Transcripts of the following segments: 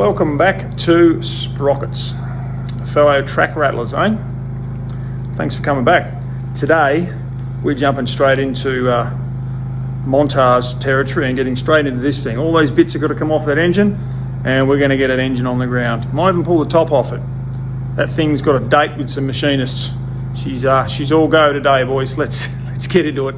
Welcome back to Sprockets, fellow track rattlers, eh? Thanks for coming back. Today, we're jumping straight into montage territory and getting straight into this thing. All those bits have got to come off that engine, and we're going to get an engine on the ground. Might even pull the top off it. That thing's got a date with some machinists. She's all go today, boys. Let's get into it.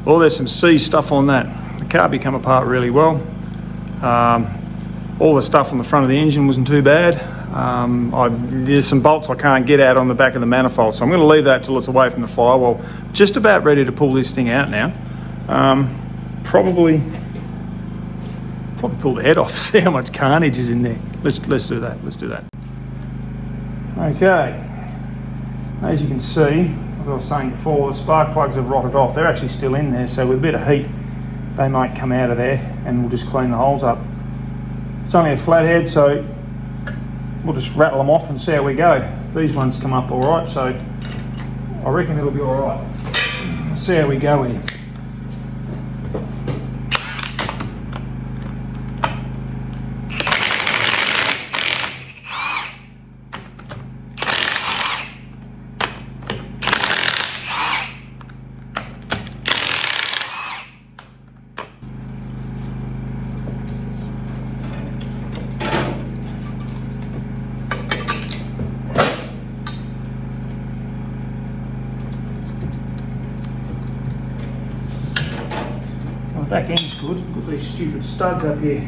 Well, there's some C stuff on that. The carby come apart really well. All the stuff on the front of the engine wasn't too bad. There's some bolts I can't get out on the back of the manifold, so I'm going to leave that till it's away from the firewall. Just about ready to pull this thing out now. Probably pull the head off, see how much carnage is in there. Let's do that. Okay, as you can see, as I was saying before, the spark plugs have rotted off. They're actually still in there, so with a bit of heat, they might come out of there and we'll just clean the holes up. It's only a flathead, so we'll just rattle them off and see how we go. These ones come up all right, so I reckon it'll be all right. Let's see how we go here. back end's good. Got these stupid studs up here.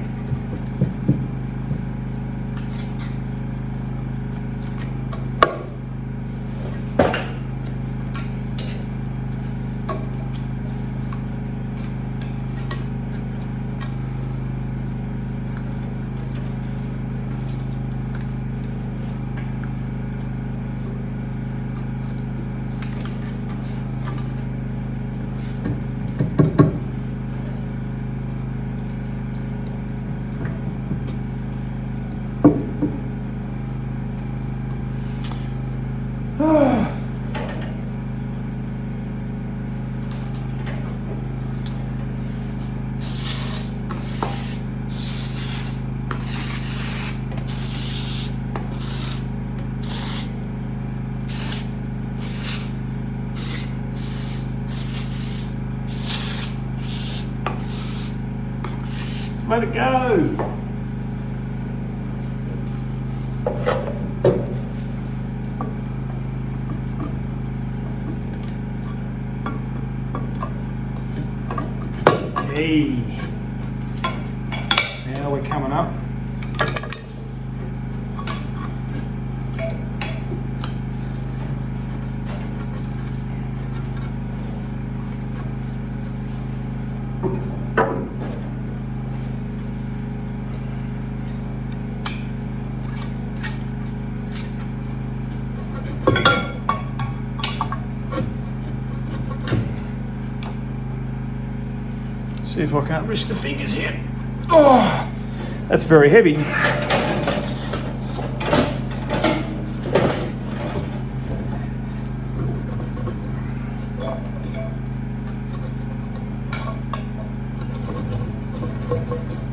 Let it go. Hey, now we're coming up. See if I can't wrist the fingers here. Oh, that's very heavy.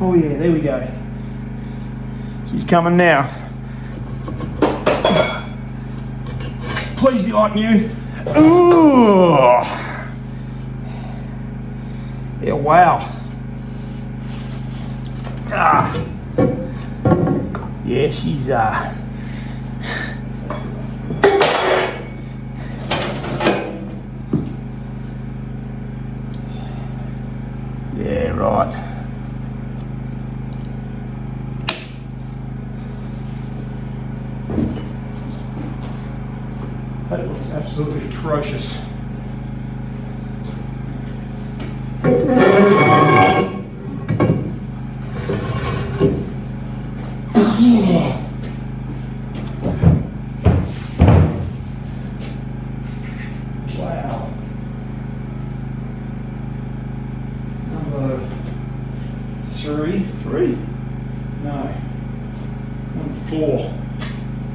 Oh yeah, there we go. She's coming now. Please be like new. Ooh. Yeah, wow. Ah. Yeah, she's yeah, right. That looks absolutely atrocious. Wow. Number three? No.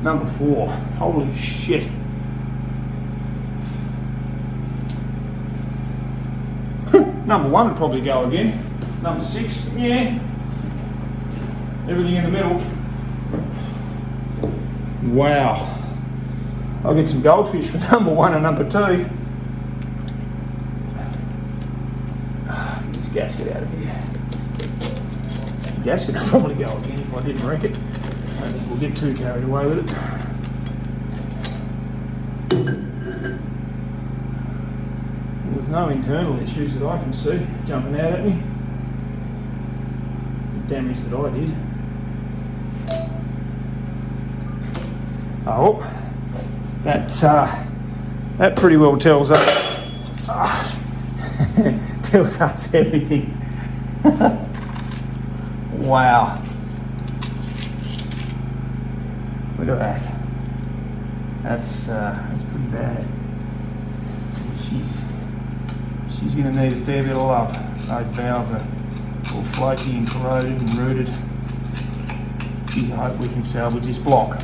Number four. Holy shit. Number one would probably go again. Number 6, yeah. Everything in the middle. Wow. I'll get some goldfish for number 1 and number 2. Get this gasket out of here. The gasket would probably go again if I didn't wreck it. I don't think we'll get too carried away with it. There's no internal issues that I can see jumping out at me. The damage that I did. Oh, that pretty well tells us tells us everything. Wow. Look at that. That's pretty bad. She's going to need a fair bit of love. Those valves are all flaky and corroded and rooted. Geez, I hope we can salvage this block.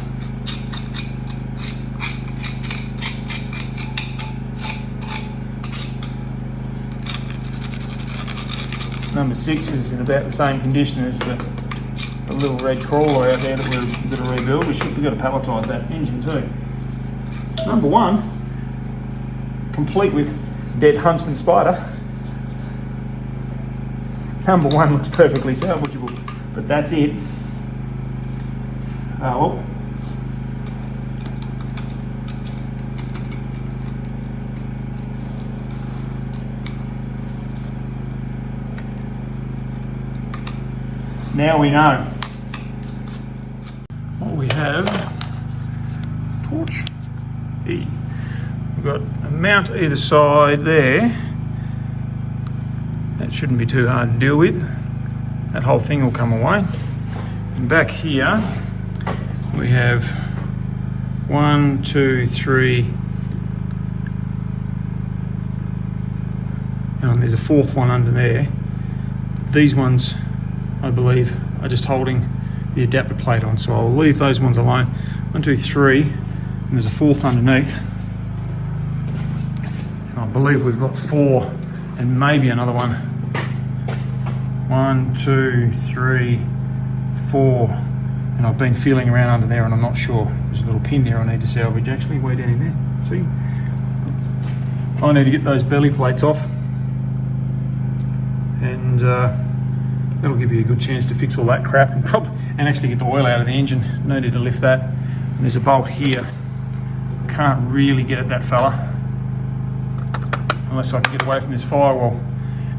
Number 6 is in about the same condition as the little red crawler out there that we're going to rebuild. We've got to palletise that engine too. Number 1, complete with dead huntsman spider. Number 1 looks perfectly salvageable, but that's it. Oh well. Now we know. What we have, torch E. We've got a mount either side there. That shouldn't be too hard to deal with. That whole thing will come away. And back here, we have 1, 2, 3, and there's a fourth one under there. These ones, I believe, are just holding the adapter plate on, so I'll leave those ones alone. 1, 2, 3, and there's a fourth underneath. And I believe we've got 4 and maybe another one. 1, 2, 3, 4, and I've been feeling around under there and I'm not sure. There's a little pin there I need to salvage actually, way down in there. See? I need to get those belly plates off, and that'll give you a good chance to fix all that crap and actually get the oil out of the engine. No need to lift that. And there's a bolt here. Can't really get at that fella unless I can get away from this firewall.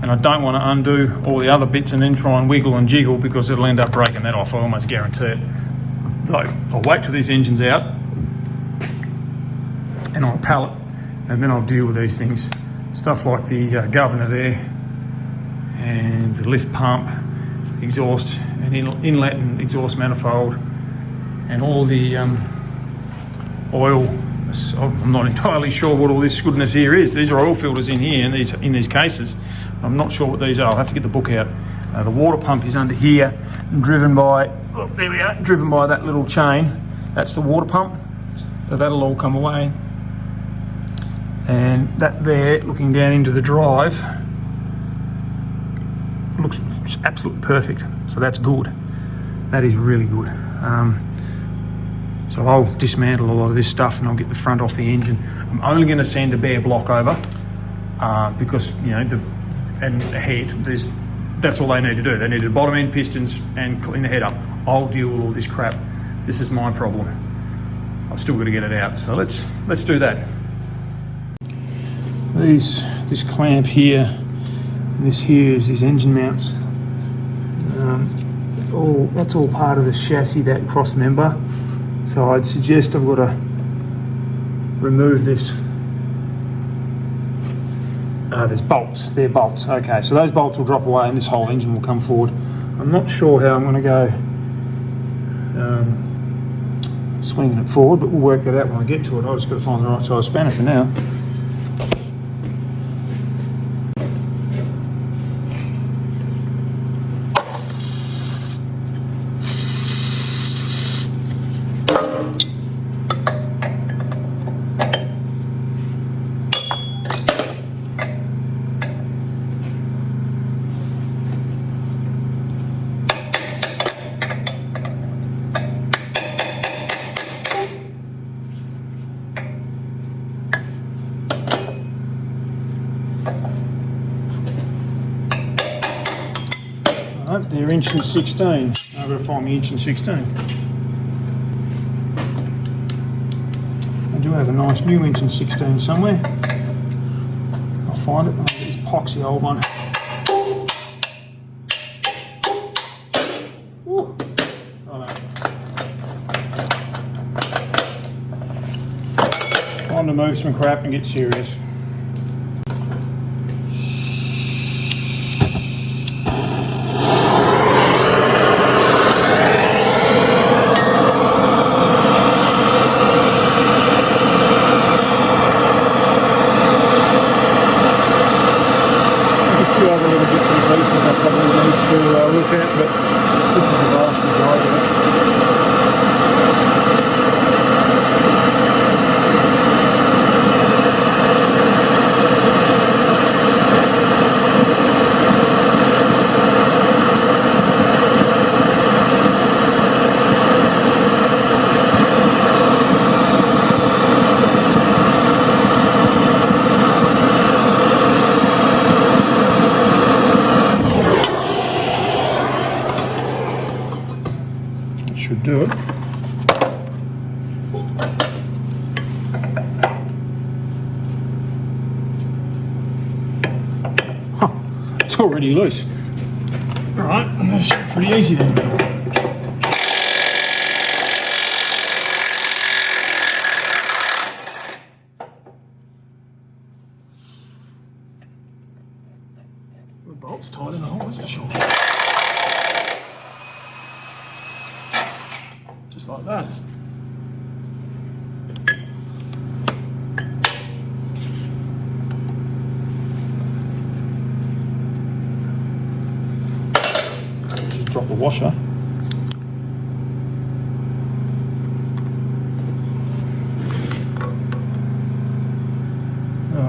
And I don't want to undo all the other bits and then try and wiggle and jiggle, because it'll end up breaking that off, I almost guarantee it. So I'll wait till this engine's out and I'll pallet, and then I'll deal with these things. Stuff like the governor there, and the lift pump, exhaust and inlet and exhaust manifold, and all the oil. I'm not entirely sure what all this goodness here is. These are oil filters in here, in these cases. I'm not sure what these are. I'll have to get the book out. The water pump is under here, driven by, oh, there we are, driven by that little chain. That's the water pump. So that'll all come away. And that there, looking down into the drive, looks absolutely perfect. So that's good. That is really good. So I'll dismantle a lot of this stuff and I'll get the front off the engine. I'm only going to send a bare block over because, you know, and the head, that's all they need to do. They need the bottom end pistons and clean the head up. I'll deal with all this crap. This is my problem. I've still got to get it out. So let's do that. This clamp here, and this here is these engine mounts. That's all part of the chassis, that cross member. So I'd suggest I've got to remove this. There's bolts. They're bolts. Okay, so those bolts will drop away and this whole engine will come forward. I'm not sure how I'm going to go swinging it forward, but we'll work that out when I get to it. I've just got to find the right size spanner for now. They're 1.16". I've got to find me 1.16". I do have a nice new 1.16" somewhere. I'll find it. I'll get this poxy old one. Ooh. Time to move some crap and get serious. Should do it. Huh, it's already loose. All right, That's pretty easy then. The bolt's tight in the hole, that's for sure. Just like that. Just drop the washer.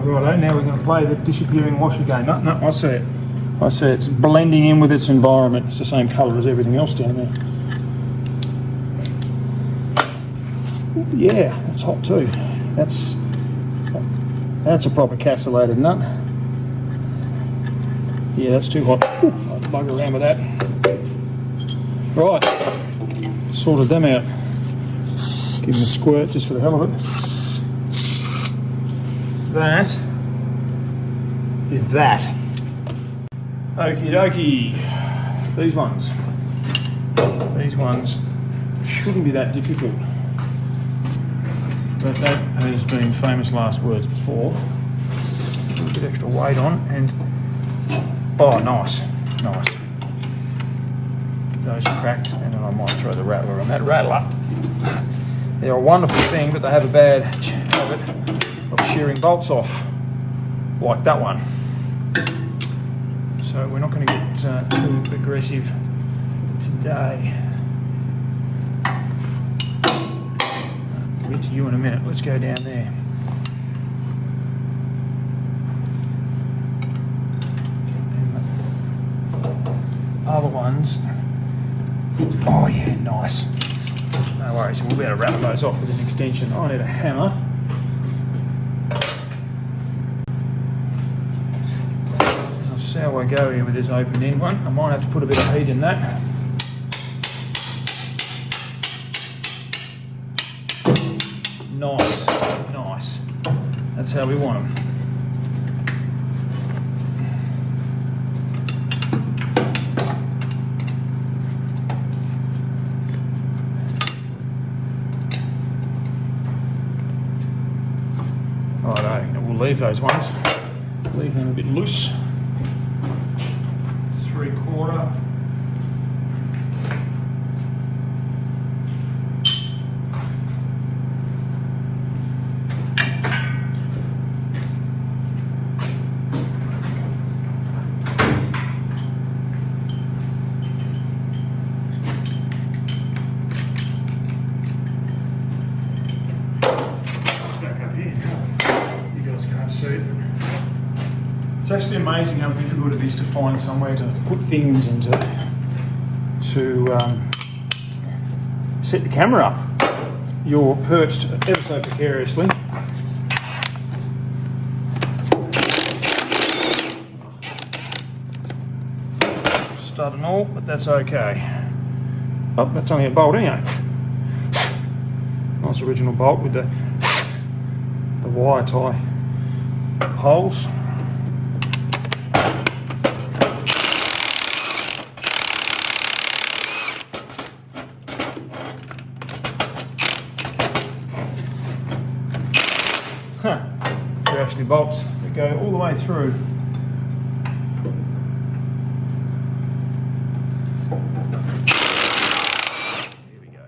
Righto, now we're going to play the disappearing washer game. No, I see it. I see it's blending in with its environment. It's the same colour as everything else down there. Ooh, yeah, that's hot too. That's a proper castellated nut. Yeah, that's too hot. Ooh, I'll bug around with that. Right, sorted them out. Give them a squirt just for the hell of it. That is that. Okie dokie. These ones shouldn't be that difficult. But that has been famous last words before. A little bit extra weight on and oh, nice. Those are cracked, and then I might throw the rattler on that rattler. They're a wonderful thing, but they have a bad habit of shearing bolts off, like that one. So we're not going to get too aggressive today. I'll get to you in a minute. Let's go down there. And the other ones. Oh yeah, nice. No worries, we'll be able to rattle those off with an extension. I need a hammer. I'll see how I go here with this open end one. I might have to put a bit of heat in that. Nice. That's how we want them. Righto, we'll leave those ones. Leave them a bit loose. 3/4. It's actually amazing how difficult it is to find somewhere to put things and to set the camera up. You're perched ever so precariously. Stud and all, but that's okay. Oh, that's only a bolt anyway. Nice original bolt with the wire tie holes. They're actually bolts that go all the way through. Here we go.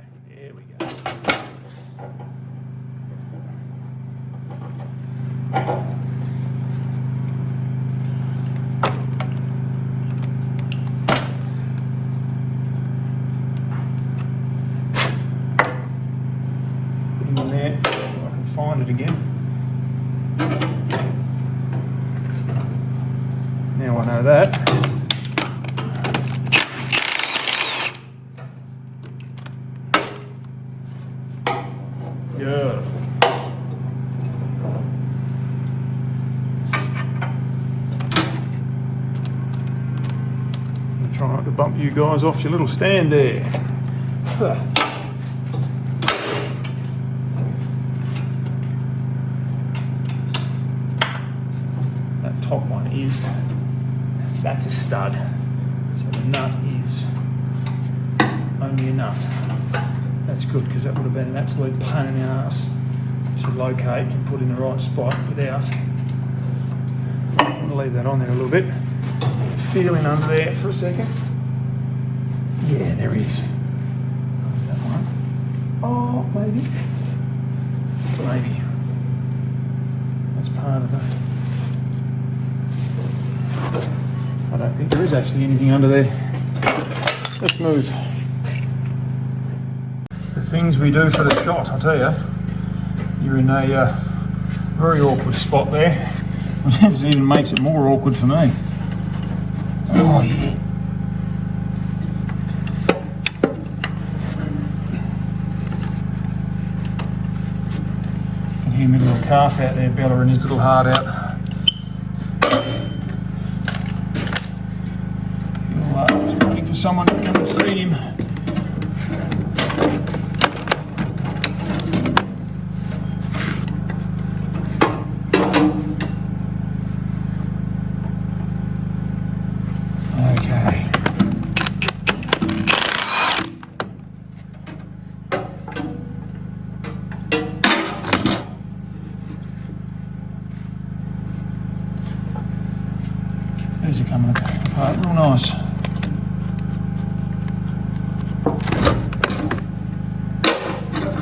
Put them in there so I can find it again. Now I know that. Beautiful. I'm trying not to bump you guys off your little stand there. That top one is. That's a stud. So So the nut is only a nut. That's good, because that would have been an absolute pain in the ass to locate and put in the right spot without. I'm going to leave that on there a little bit. Feeling under there for a second. Yeah, there is. What's that one? Oh, maybe. Maybe. That's part of it. I don't think there is actually anything under there. Let's move. The things we do for the shot, I'll tell you. You're in a very awkward spot there. It even makes it more awkward for me. Oh yeah. You can hear my little calf out there bellowing his little heart out. He's waiting for someone to come and feed him. Okay. These are coming apart real nice.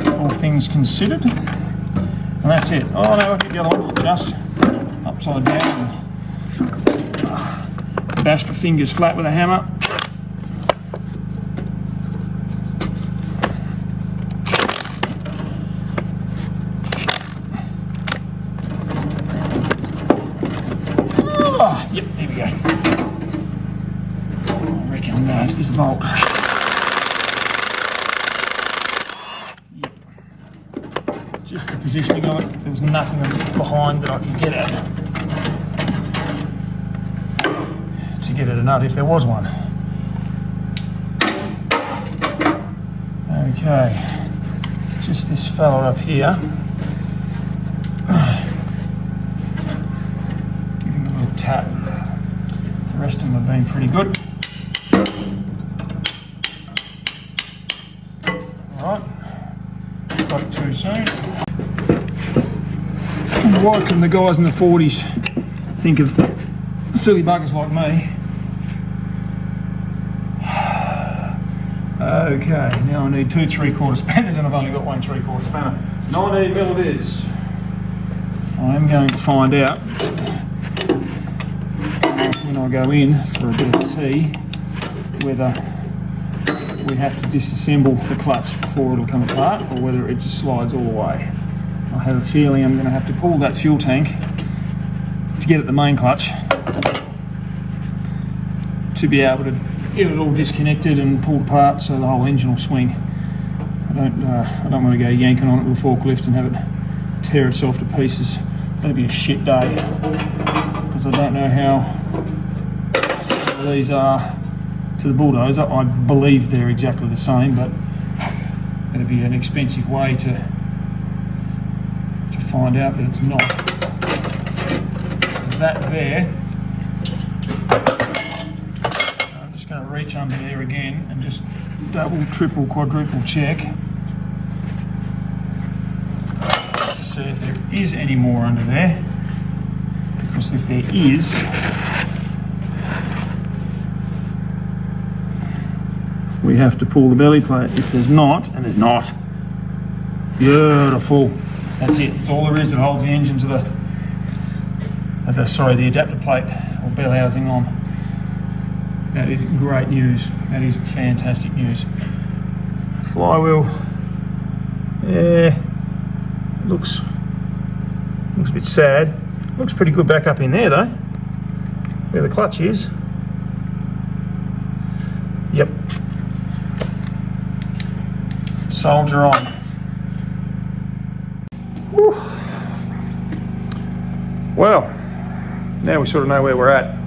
All things considered. And that's it. Oh no, I hit the other one. Just upside down. Bash my fingers flat with a hammer. Oh, yep, there we go. I reckon that is a bolt. Yep. Just the positioning of it. There was nothing behind that I could get at. To get at a nut if there was one. Okay, just this fella up here. Give him a little tap. The rest of them have been pretty good. Alright, got it too soon. Why can the guys in the 40s think of silly buggers like me? Okay, now I need 2 3/4 spanners and I've only got 1 3/4 spanner. 19 mil it is. I am going to find out when I go in for a bit of tea whether we have to disassemble the clutch before it'll come apart or whether it just slides all the way. I have a feeling I'm going to have to pull that fuel tank to get at the main clutch to be able to get it all disconnected and pulled apart so the whole engine will swing. I don't want to go yanking on it with a forklift and have it tear itself to pieces. That'd be a shit day because I don't know how similar these are to the bulldozer. I believe they're exactly the same, but it'd be an expensive way to find out that it's not. That there. Going to reach under there again and just double, triple, quadruple check to see if there is any more under there, because if there is, we have to pull the belly plate. If there's not, and there's not, beautiful, that's it. It's all there is that holds the engine to the adapter plate or bell housing on. That is great news. That is fantastic news. Flywheel, yeah, looks a bit sad. Looks pretty good back up in there though, where the clutch is. Yep. Soldier on. Whew. Well, now we sort of know where we're at.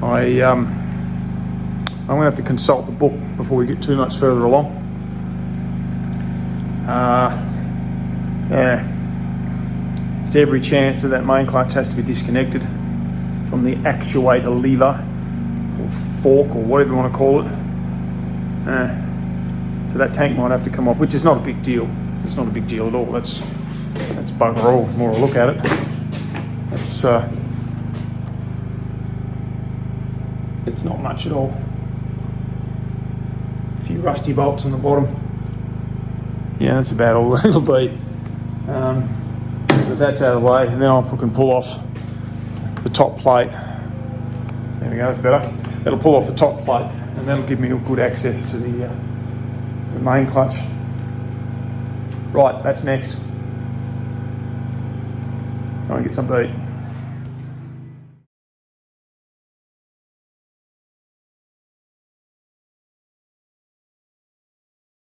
I'm going to have to consult the book before we get too much further along. Yeah, there's every chance that main clutch has to be disconnected from the actuator lever or fork or whatever you want to call it. So that tank might have to come off, which is not a big deal. It's not a big deal at all. That's bugger all. The more I look at it, it's not much at all. A few rusty bolts on the bottom. Yeah, that's about all it'll be. But that's out of the way, and then I can pull off the top plate. There we go, that's better. That'll pull off the top plate, and that'll give me a good access to the main clutch. Right, that's next. Go and get some beat.